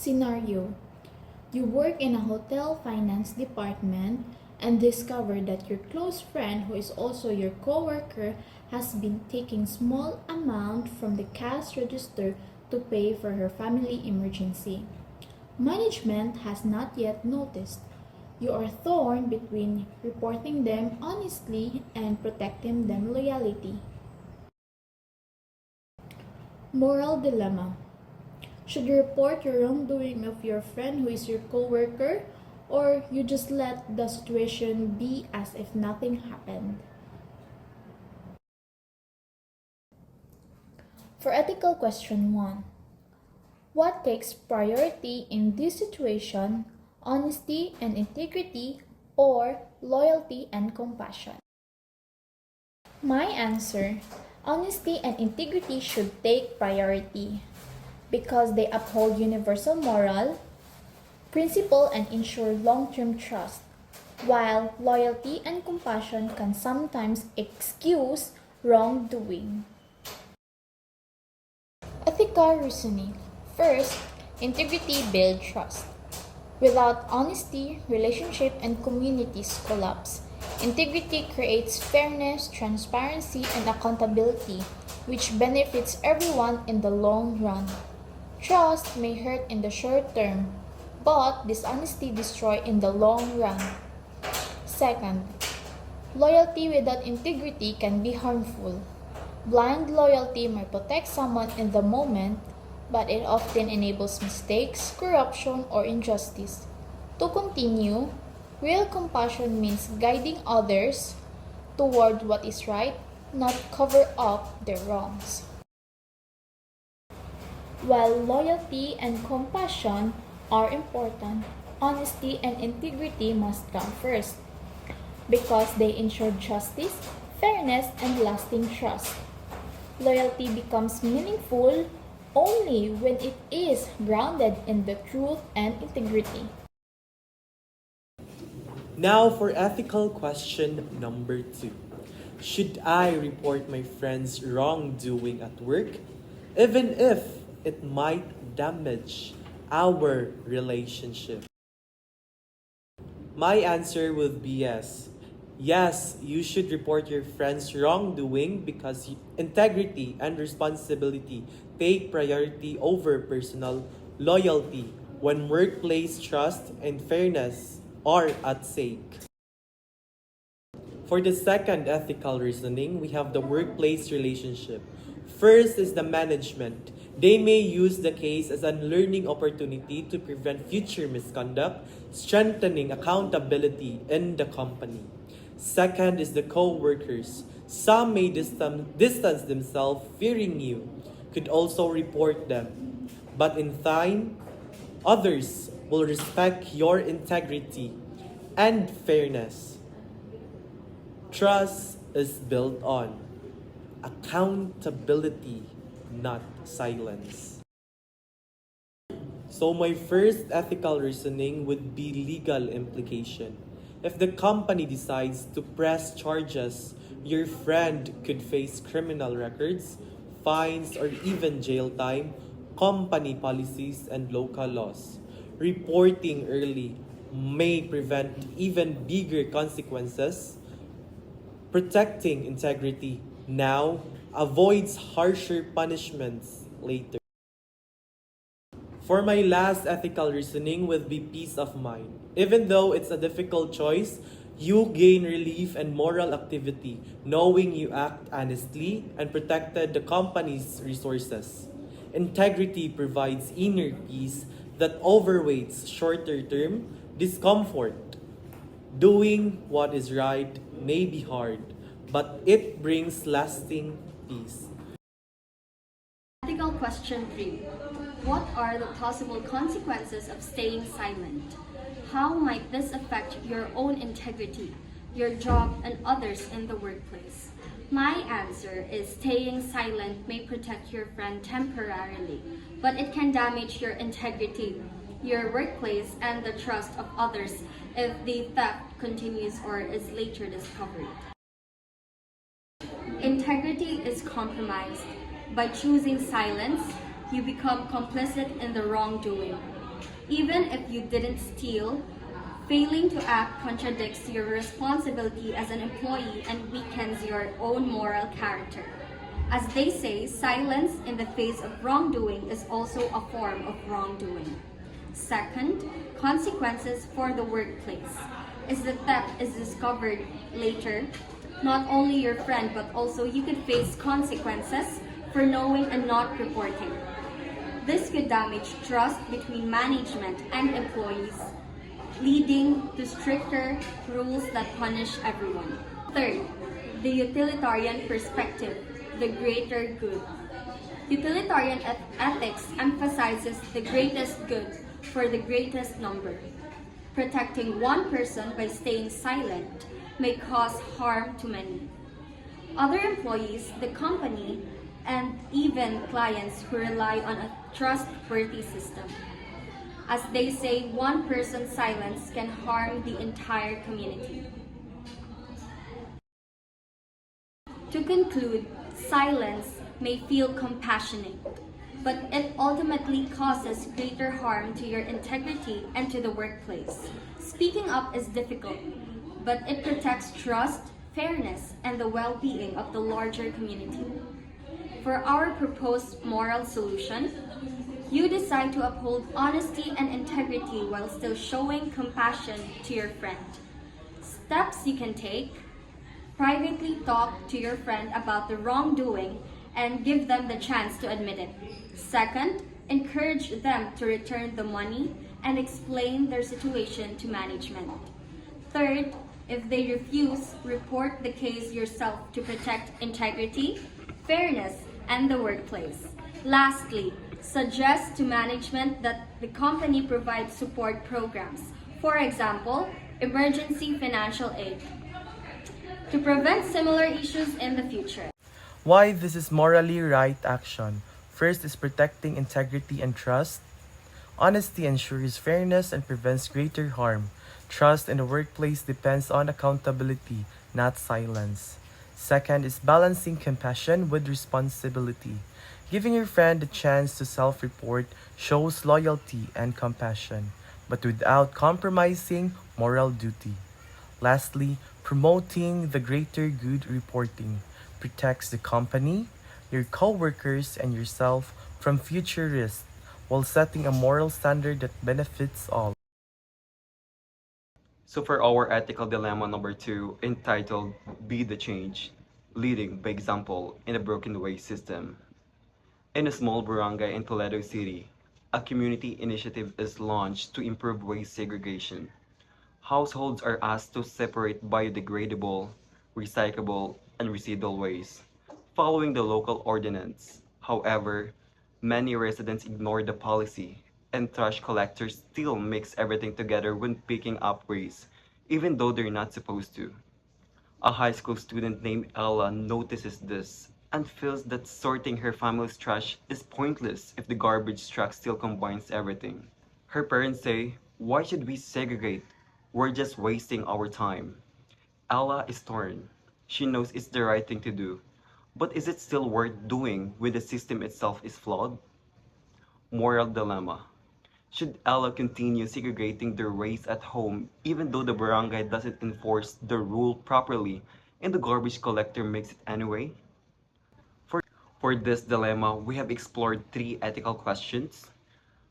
Scenario: you work in a hotel finance department and discover that your close friend, who is also your coworker, has been taking small amount from the cash register to pay for her family emergency. Management has not yet noticed. You are torn between reporting them honestly and protecting them loyalty. Moral dilemma. Should you report your wrongdoing of your friend who is your coworker, or you just let the situation be as if nothing happened? For ethical question 1, what takes priority in this situation, honesty and integrity, or loyalty and compassion? My answer: honesty and integrity should take priority because they uphold universal moral principle and ensure long-term trust, while loyalty and compassion can sometimes excuse wrongdoing. Ethical reasoning. First, integrity builds trust. Without honesty, relationship and communities collapse. Integrity creates fairness, transparency, and accountability, which benefits everyone in the long run. Trust may hurt in the short term, but dishonesty destroys in the long run. Second, loyalty without integrity can be harmful. Blind loyalty may protect someone in the moment, but it often enables mistakes, corruption, or injustice. To continue, real compassion means guiding others toward what is right, not cover up their wrongs. While loyalty and compassion are important, honesty and integrity must come first because they ensure justice, fairness, and lasting trust. Loyalty becomes meaningful only when it is grounded in the truth and integrity. Now for ethical question number 2. Should I report my friend's wrongdoing at work, even if it might damage our relationship? My answer would be yes. Yes, you should report your friend's wrongdoing because integrity and responsibility take priority over personal loyalty when workplace trust and fairness are at stake. For the second ethical reasoning, we have the workplace relationship. First is the management. They may use the case as a learning opportunity to prevent future misconduct, strengthening accountability in the company. Second is the co-workers. Some may distance themselves fearing you, could also report them. But in time, others will respect your integrity and fairness. Trust is built on accountability, not silence. So my first ethical reasoning would be legal implication. If the company decides to press charges, your friend could face criminal records, fines, or even jail time, company policies, and local laws. Reporting early may prevent even bigger consequences. Protecting integrity now avoids harsher punishments later. For my last ethical reasoning would be peace of mind. Even though it's a difficult choice, you gain relief and moral activity knowing you act honestly and protected the company's resources. Integrity provides inner peace that overweights shorter term discomfort. Doing what is right may be hard, but it brings lasting peace. Ethical question 3. What are the possible consequences of staying silent? How might this affect your own integrity, your job, and others in the workplace? My answer is staying silent may protect your friend temporarily, but it can damage your integrity, your workplace, and the trust of others if the theft continues or is later discovered. Integrity is compromised. By choosing silence, you become complicit in the wrongdoing. Even if you didn't steal, failing to act contradicts your responsibility as an employee and weakens your own moral character. As they say, silence in the face of wrongdoing is also a form of wrongdoing. Second, consequences for the workplace. If the theft is discovered later, not only your friend but also you could face consequences for knowing and not reporting. This could damage trust between management and employees, leading to stricter rules that punish everyone. Third, the utilitarian perspective, the greater good. Utilitarian ethics emphasizes the greatest good for the greatest number. Protecting one person by staying silent may cause harm to many. Other employees, the company, and even clients who rely on a trustworthy system. As they say, one person's silence can harm the entire community. To conclude, silence may feel compassionate, but it ultimately causes greater harm to your integrity and to the workplace. Speaking up is difficult, but it protects trust, fairness, and the well-being of the larger community. For our proposed moral solution, you decide to uphold honesty and integrity while still showing compassion to your friend. Steps you can take: privately talk to your friend about the wrongdoing and give them the chance to admit it. Second, encourage them to return the money and explain their situation to management. Third, if they refuse, report the case yourself to protect integrity, fairness, and the workplace. Lastly, suggest to management that the company provides support programs, for example, emergency financial aid, to prevent similar issues in the future. Why this is morally right action. First is protecting integrity and trust. Honesty ensures fairness and prevents greater harm. Trust in the workplace depends on accountability, not silence. Second is balancing compassion with responsibility. Giving your friend a chance to self-report shows loyalty and compassion, but without compromising moral duty. Lastly, promoting the greater good reporting protects the company, your coworkers, and yourself from future risks while setting a moral standard that benefits all. So for our ethical dilemma number 2, entitled Be the Change, Leading by Example in a Broken Waste System. In a small barangay in Toledo City, a community initiative is launched to improve waste segregation. Households are asked to separate biodegradable, recyclable, and residual waste, following the local ordinance. However, many residents ignore the policy, and trash collectors still mix everything together when picking up waste, even though they're not supposed to. A high school student named Ella notices this and feels that sorting her family's trash is pointless if the garbage truck still combines everything. Her parents say, "Why should we segregate? We're just wasting our time." Ella is torn. She knows it's the right thing to do, but is it still worth doing when the system itself is flawed? Moral dilemma. Should Ella continue segregating their waste at home even though the barangay doesn't enforce the rule properly and the garbage collector makes it anyway? For this dilemma, we have explored 3 ethical questions.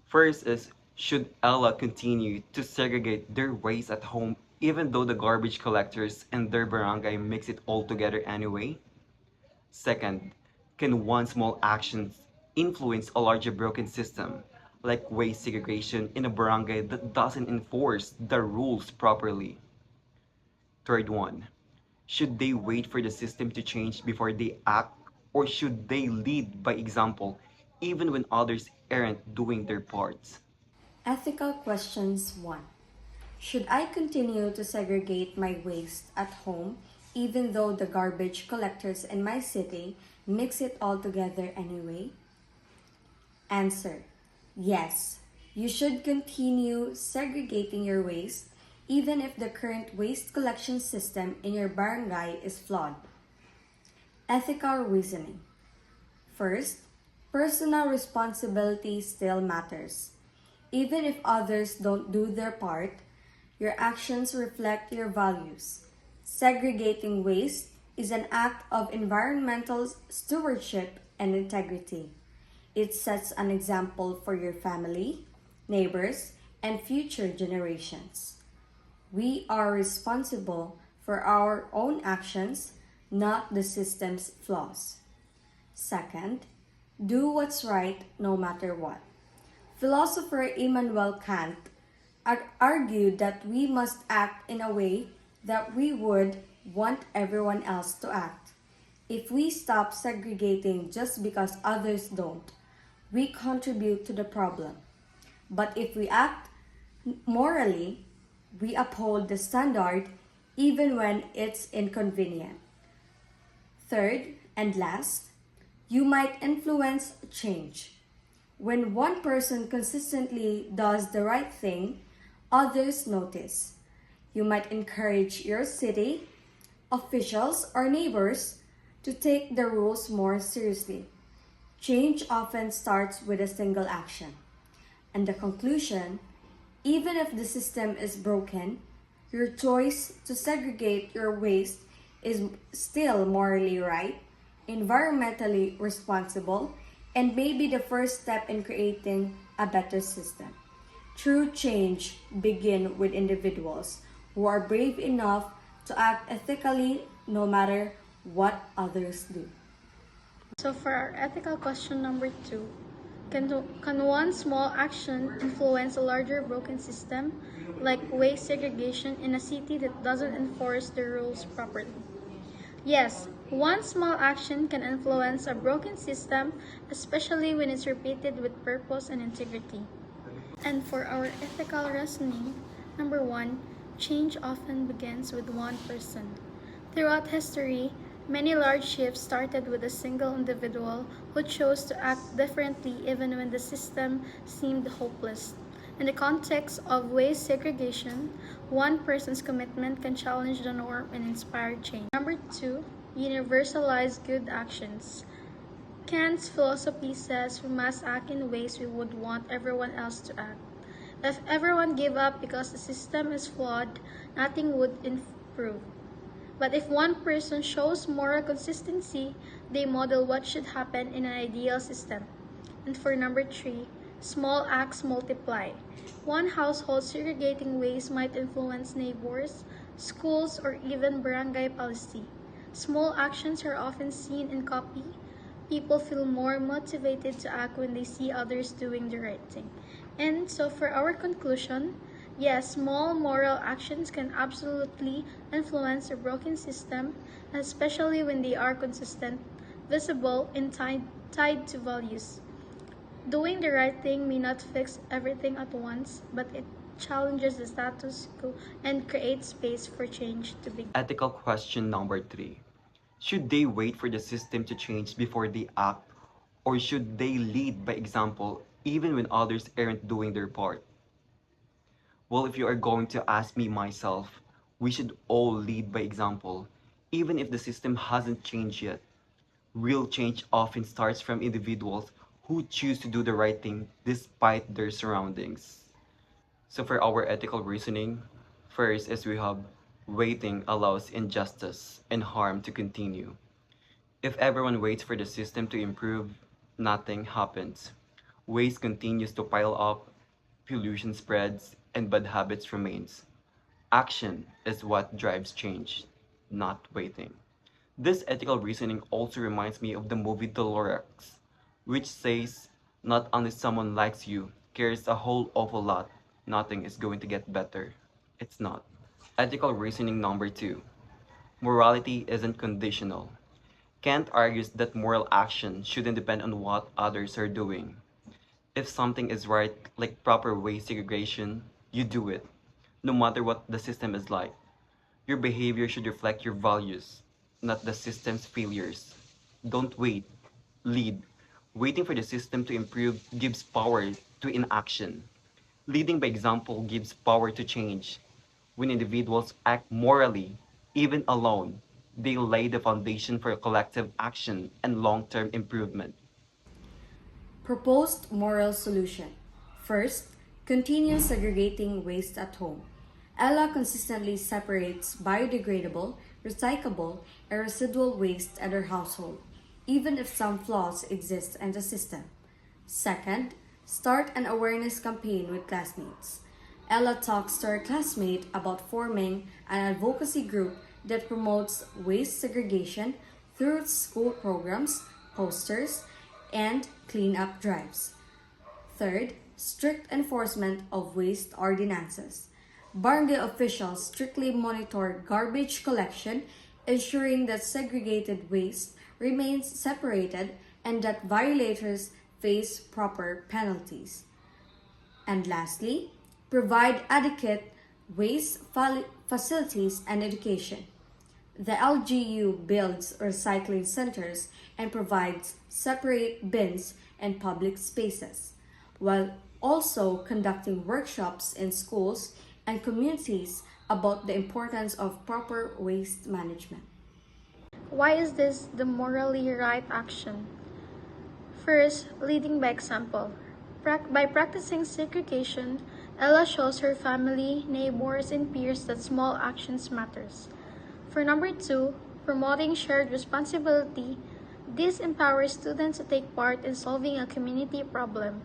First is, should Ella continue to segregate their waste at home even though the garbage collectors and their barangay mix it all together anyway? Second, can one small action influence a larger broken system, like waste segregation in a barangay that doesn't enforce the rules properly? Third one, should they wait for the system to change before they act, or should they lead by example even when others aren't doing their parts? Ethical questions 1. Should I continue to segregate my waste at home even though the garbage collectors in my city mix it all together anyway? Answer: yes. You should continue segregating your waste even if the current waste collection system in your barangay is flawed. Ethical reasoning. First, personal responsibility still matters. Even if others don't do their part, your actions reflect your values. Segregating waste is an act of environmental stewardship and integrity. It sets an example for your family, neighbors, and future generations. We are responsible for our own actions, not the system's flaws. Second, do what's right no matter what. Philosopher Immanuel Kant argued that we must act in a way that we would want everyone else to act. If we stop segregating just because others don't, we contribute to the problem. But if we act morally, we uphold the standard even when it's inconvenient. Third and last, you might influence change. When one person consistently does the right thing, others notice. You might encourage your city, officials, or neighbors to take the rules more seriously. Change often starts with a single action. And the conclusion, even if the system is broken, your choice to segregate your waste is still morally right, environmentally responsible, and may be the first step in creating a better system. True change begins with individuals who are brave enough to act ethically no matter what others do. So for our ethical question number 2, can one small action influence a larger broken system, like waste segregation in a city that doesn't enforce the rules properly? Yes, one small action can influence a broken system, especially when it's repeated with purpose and integrity. And for our ethical reasoning, number 1, change often begins with one person. Throughout history, many large shifts started with a single individual who chose to act differently even when the system seemed hopeless. In the context of waste segregation, one person's commitment can challenge the norm and inspire change. Number 2, universalize good actions. Kant's philosophy says we must act in ways we would want everyone else to act. If everyone gave up because the system is flawed, nothing would improve. But if one person shows moral consistency, they model what should happen in an ideal system. And for number 3, small acts multiply. One household segregating waste might influence neighbors, schools, or even barangay policy. Small actions are often seen and copied. People feel more motivated to act when they see others doing the right thing. And so for our conclusion, yes, small moral actions can absolutely influence a broken system, especially when they are consistent, visible, and tied to values. Doing the right thing may not fix everything at once, but it challenges the status quo and creates space for change to begin. Ethical question number 3. Should they wait for the system to change before they act, or should they lead by example even when others aren't doing their part? Well, if you are going to ask me myself, we should all lead by example, even if the system hasn't changed yet. Real change often starts from individuals who choose to do the right thing despite their surroundings. So for our ethical reasoning, first is we have waiting allows injustice and harm to continue. If everyone waits for the system to improve, nothing happens. Waste continues to pile up, pollution spreads, and bad habits remains. Action is what drives change, not waiting. This ethical reasoning also reminds me of the movie Dolores, which says not unless someone likes you, cares a whole awful lot, nothing is going to get better. It's not. Ethical reasoning number 2. Morality isn't conditional. Kant argues that moral action shouldn't depend on what others are doing. If something is right, like proper waste segregation, you do it, no matter what the system is like. Your behavior should reflect your values, not the system's failures. Don't wait, lead. Waiting for the system to improve gives power to inaction. Leading by example gives power to change. When individuals act morally, even alone, they lay the foundation for collective action and long-term improvement. Proposed moral solution. First, continue segregating waste at home. Ella consistently separates biodegradable, recyclable, and residual waste at her household, even if some flaws exist in the system. Second, start an awareness campaign with classmates. Ella talks to her classmate about forming an advocacy group that promotes waste segregation through school programs, posters, and cleanup drives. Third, strict enforcement of waste ordinances. Barangay officials strictly monitor garbage collection, ensuring that segregated waste remains separated and that violators face proper penalties. And lastly, provide adequate waste facilities and education. The LGU builds recycling centers and provides separate bins and public spaces, while also conducting workshops in schools and communities about the importance of proper waste management. Why is this the morally right action? First, leading by example. By practicing segregation, Ella shows her family, neighbors, and peers that small actions matters. For number 2, promoting shared responsibility, this empowers students to take part in solving a community problem.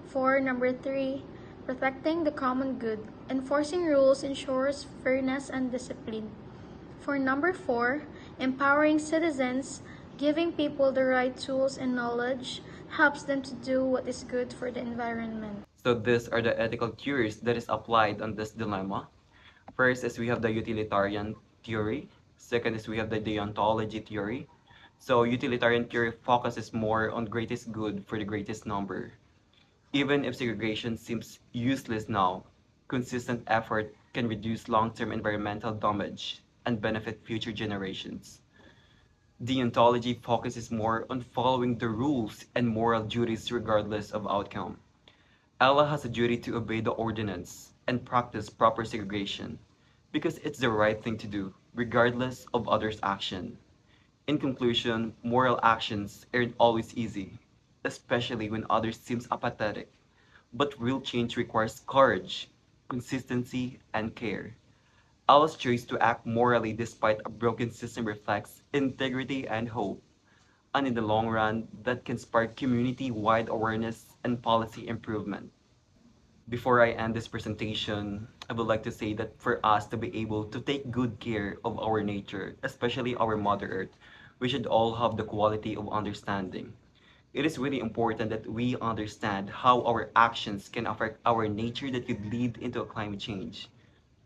For number 3, protecting the common good, enforcing rules ensures fairness and discipline. For number 4, empowering citizens, giving people the right tools and knowledge helps them to do what is good for the environment. So these are the ethical theories that is applied on this dilemma. First is we have the utilitarian theory. Second is we have the deontology theory. So utilitarian theory focuses more on greatest good for the greatest number. Even if segregation seems useless now, consistent effort can reduce long-term environmental damage and benefit future generations. Deontology focuses more on following the rules and moral duties regardless of outcome. Ella has a duty to obey the ordinance and practice proper segregation because it's the right thing to do, regardless of others' action. In conclusion, moral actions aren't always easy, especially when others seem apathetic. But real change requires courage, consistency, and care. Ella's choice to act morally despite a broken system reflects integrity and hope. And in the long run, that can spark community-wide awareness and policy improvement. Before I end this presentation, I would like to say that for us to be able to take good care of our nature, especially our Mother Earth, we should all have the quality of understanding. It is really important that we understand how our actions can affect our nature that could lead into a climate change.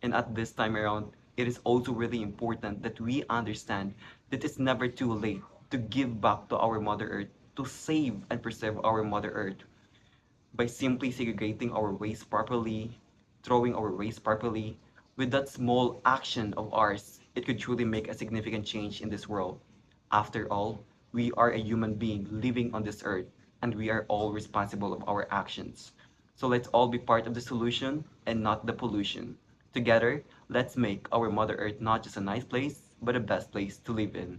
And at this time around, it is also really important that we understand that it's never too late to give back to our Mother Earth, to save and preserve our Mother Earth by simply segregating our waste properly, throwing our waste properly. With that small action of ours, it could truly make a significant change in this world. After all, we are a human being living on this earth, and we are all responsible of our actions. So let's all be part of the solution and not the pollution. Together, let's make our Mother Earth not just a nice place, but a best place to live in.